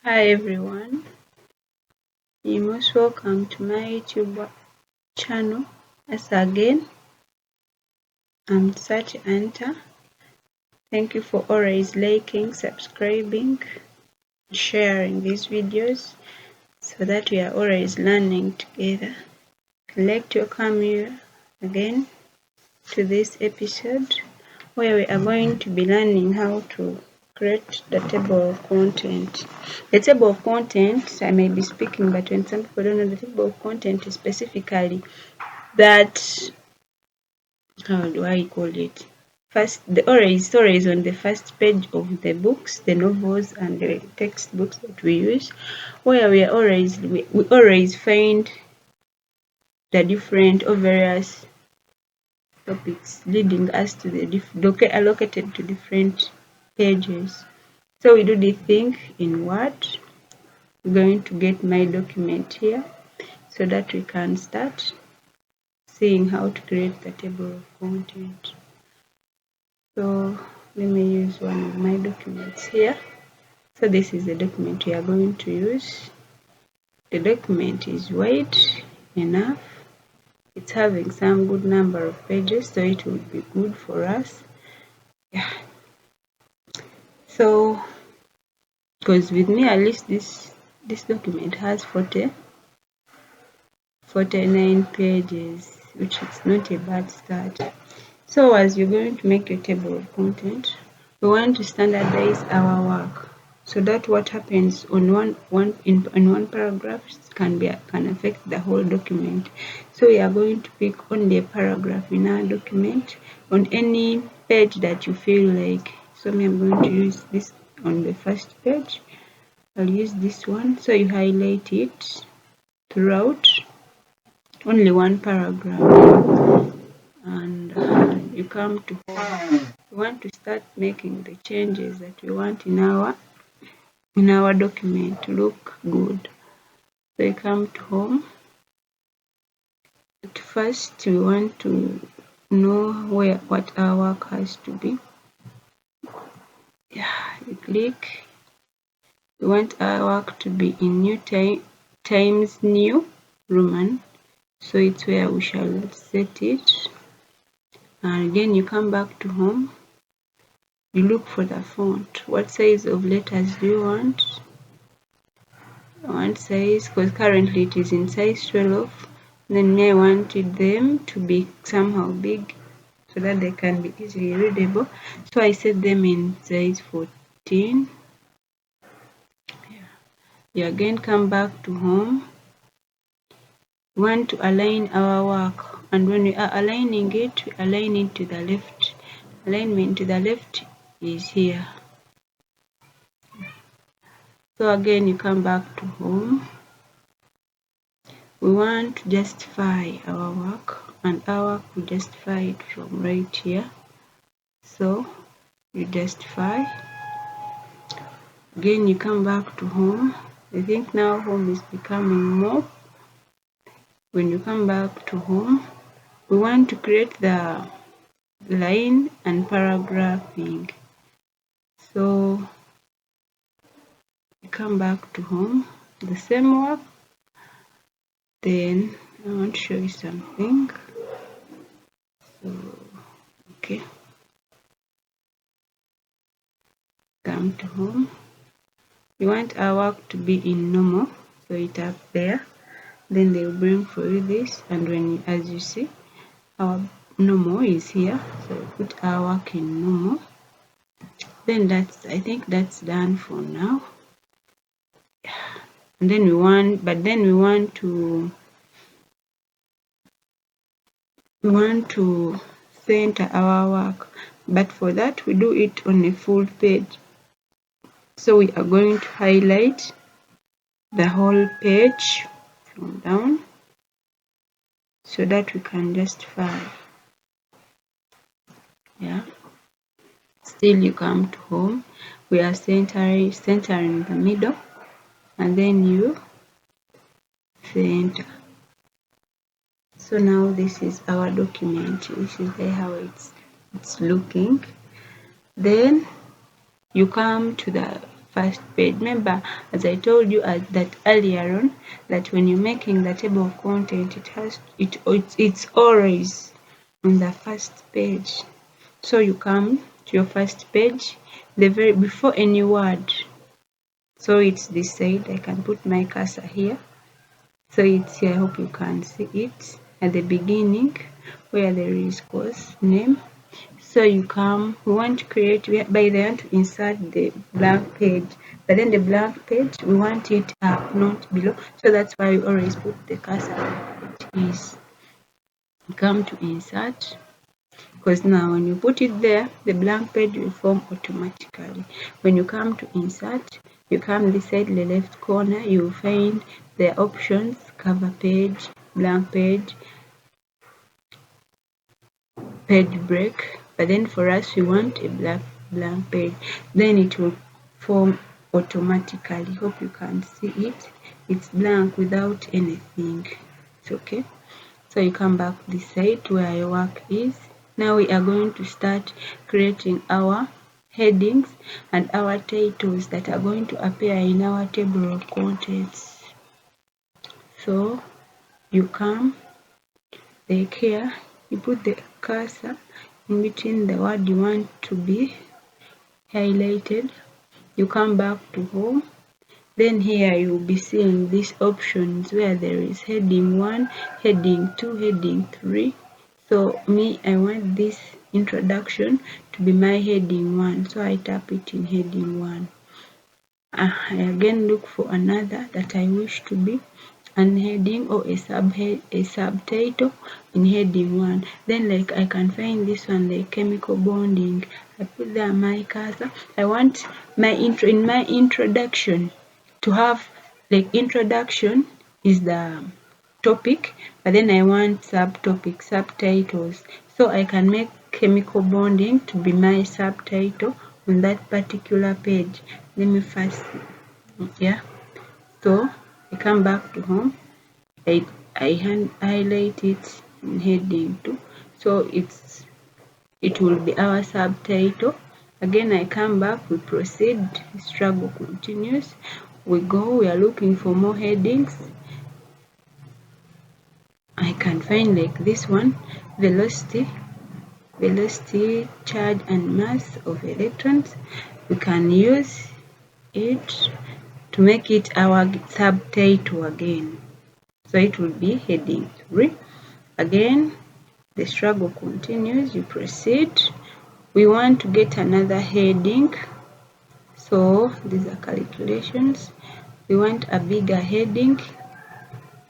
Hi everyone, you're most welcome to my YouTube channel. As again, I'm Sati Anta. Thank you for always liking, subscribing, sharing these videos so that we are always learning together. I'd like to welcome you again to this episode where we are going to be learning how to create the table of content. The table of content, I may be speaking, but when some people don't know, the table of content is specifically that, how do I call it? First, the story is on the first page of the books, the novels and the textbooks that we use, where we always find the different or various topics leading us to the allocated to different pages. So we do the thing in Word. We're going to get my document here so that we can start seeing how to create the table of content. So let me use one of my documents here. So this is the document we are going to use. The document is wide enough. It's having some good number of pages, so it will be good for us. Yeah. So because with me, at least this document has 49 pages, which is not a bad start. So as you're going to make your table of content, we want to standardize our work so that what happens on one paragraph can affect the whole document. So we are going to pick only a paragraph in our document on any page that you feel like. So I'm going to use this on the first page. I'll use this one. So you highlight it throughout only one paragraph, and you come to we want to start making the changes that we want in our document to look good. So we come to home. At first we want to know what our work has to be. Yeah, you click. We want our work to be in New Times New Roman, so it's where we shall set it. And again you come back to home. You look for the font. What size of letters do you want? I want size, because currently it is in size 12. Then I wanted them to be somehow big so that they can be easily readable. So I set them in size 14. You again come back to home. We want to align our work, and when we are aligning it, we align it to the left. Alignment to the left is here. So again you come back to home. We want to justify our work, and our work we justify it from right here. So you justify. Again you come back to home. I think now home is becoming more. When you come back to home, we want to create the line and paragraphing. So you come back to home, the same work. Then I want to show you something. So okay, come to home. You want our work to be in normal, so it up there. Then they will bring for you this, and when as you see, our normal is here, so put our work in normal. Then I think that's done for now. And then we want to center our work, but for that we do it on a full page. So we are going to highlight the whole page from down so that we can justify. Yeah. Still you come to home. We are centering the middle, and then you center. So now this is our document. This is how it's looking. Then you come to the first page. Remember, as I told you that earlier on, that when you're making the table of content, it's always on the first page. So you come to your first page, before any word. So it's this side. I can put my cursor here. So it's here. I hope you can see it at the beginning where there is course name. So you come, we want to create, by the end to insert the blank page, but then the blank page, we want it up, not below. So that's why we always put the cursor where it is. You come to insert, because now when you put it there, the blank page will form automatically. When you come to insert, you come this side, the left corner, you will find the options: cover page, blank page, page break. But then for us, we want a blank page. Then it will form automatically. Hope you can see it. It's blank without anything. It's okay. So you come back this side where your work is. Now we are going to start creating our headings and our titles that are going to appear in our table of contents. So you come like here, you put the cursor in between the word you want to be highlighted. You come back to home. Then here you will be seeing these options where there is heading 1, heading 2, heading 3. So me, I want this introduction to be my heading 1. So I tap it in heading 1. I again look for another that I wish to be an heading or a subtitle in heading 1. Then like I can find this one, the chemical bonding. I put there my cursor. I want my introduction to have, like, introduction is the topic, but then I want subtitles. So I can make chemical bonding to be my subtitle on that particular page. Let me first, yeah. So I come back to home. I highlight it in heading 2. So it will be our subtitle. Again, I come back, we proceed, struggle continues. We go, we are looking for more headings. I can find like this one, velocity, charge and mass of electrons. We can use it to make it our subtitle again. So it will be heading 3. Again, the struggle continues, you proceed. We want to get another heading. So these are calculations. We want a bigger heading,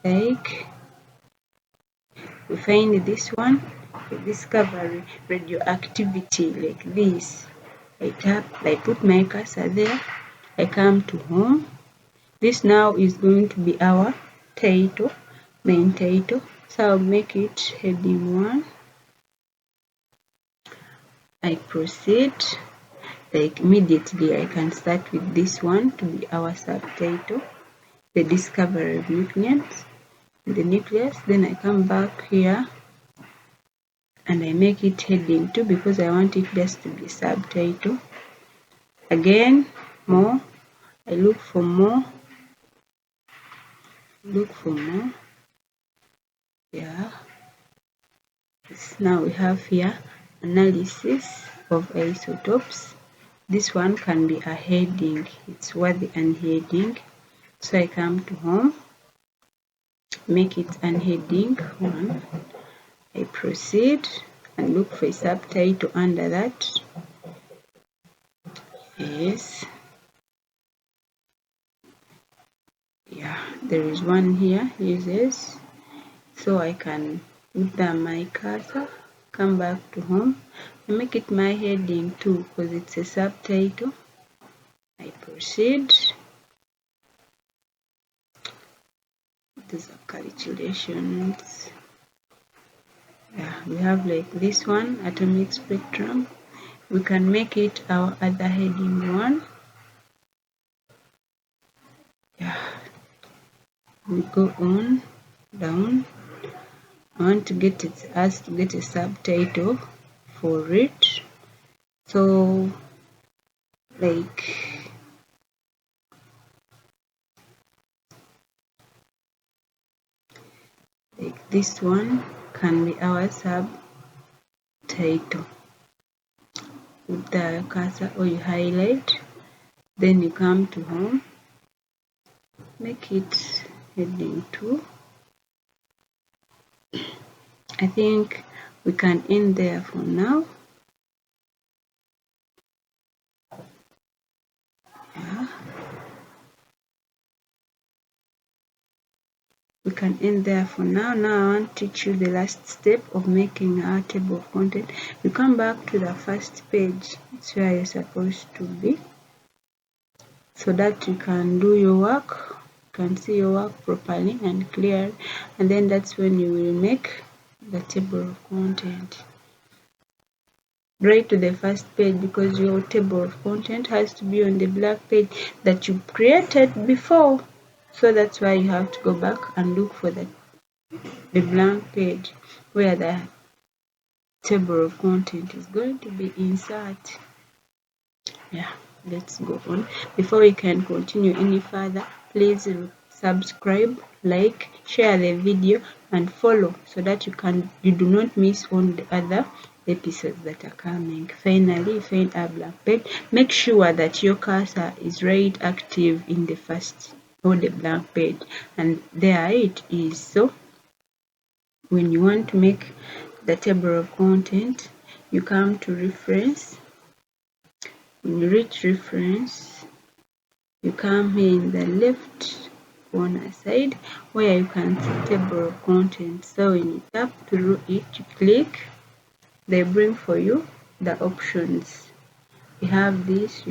like we find this one, the discovery radioactivity, like this. I tap, I put my cursor there, I come to home. This now is going to be our title, main title. So I'll make it heading 1. I proceed. Like immediately I can start with this one to be our subtitle, the discovery of the nucleus. Then I come back here and I make it heading 2 because I want it just to be subtitle. Again, more. I look for more. Yeah. Now we have here analysis of isotopes. This one can be a heading. It's worthy and heading. So I come to home, make it an heading 1. I proceed and look for a subtitle under that. Yes. Yeah, there is one here, uses. So I can put down my cursor, come back to home, and make it my heading 2 because it's a subtitle. I proceed. These are calculations. Yeah, we have like this one, atomic spectrum. We can make it our other heading 1. Yeah, we go on down. I want to get us to get a subtitle for it. So like This one can be our subtitle. With the cursor or you highlight, then you come to home, make it heading 2. I think we can end there for now. Yeah. We can end there for now. Now I want to teach you the last step of making our table of content. You come back to the first page. It's where you're supposed to be, so that you can do your work, you can see your work properly and clear, and then that's when you will make the table of content. Right to the first page, because your table of content has to be on the blank page that you created before. So that's why you have to go back and look for the blank page where the table of content is going to be inserted. Yeah, let's go on. Before we can continue any further, please subscribe, like, share the video and follow, so that you do not miss on the other episodes that are coming. Finally, find our blank page. Make sure that your cursor is right active in the first or the blank page, and there it is. So when you want to make the table of content, you come to reference. When you reach reference, you come here in the left corner side where you can see table of contents. So when you tap through it, you click, they bring for you the options. You have this,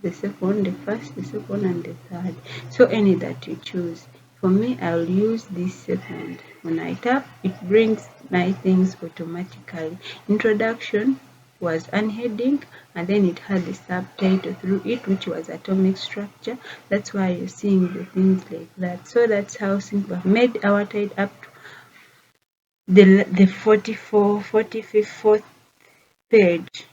the second, the first, the second and the third. So any that you choose. For me, I'll use this second. When I tap, it brings my things automatically. Introduction was unheading, and then it had the subtitle through it, which was atomic structure. That's why you're seeing the things like that. So that's how simple. I've made our title up to the 44th page.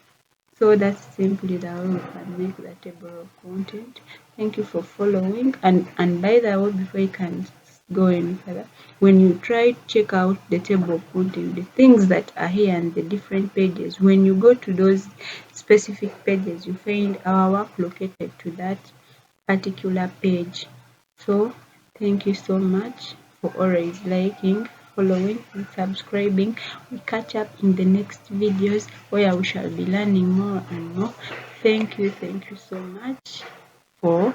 So that's simply the way we can make the table of content. Thank you for following. And by the way, before you can go any further, when you try to check out the table of content, the things that are here and the different pages, when you go to those specific pages, you find our work located to that particular page. So thank you so much for always liking, following and subscribing. We catch up in the next videos where we shall be learning more and more. Thank you so much for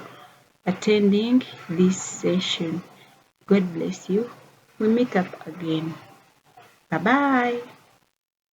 attending this session. God bless you. We meet up again. Bye bye.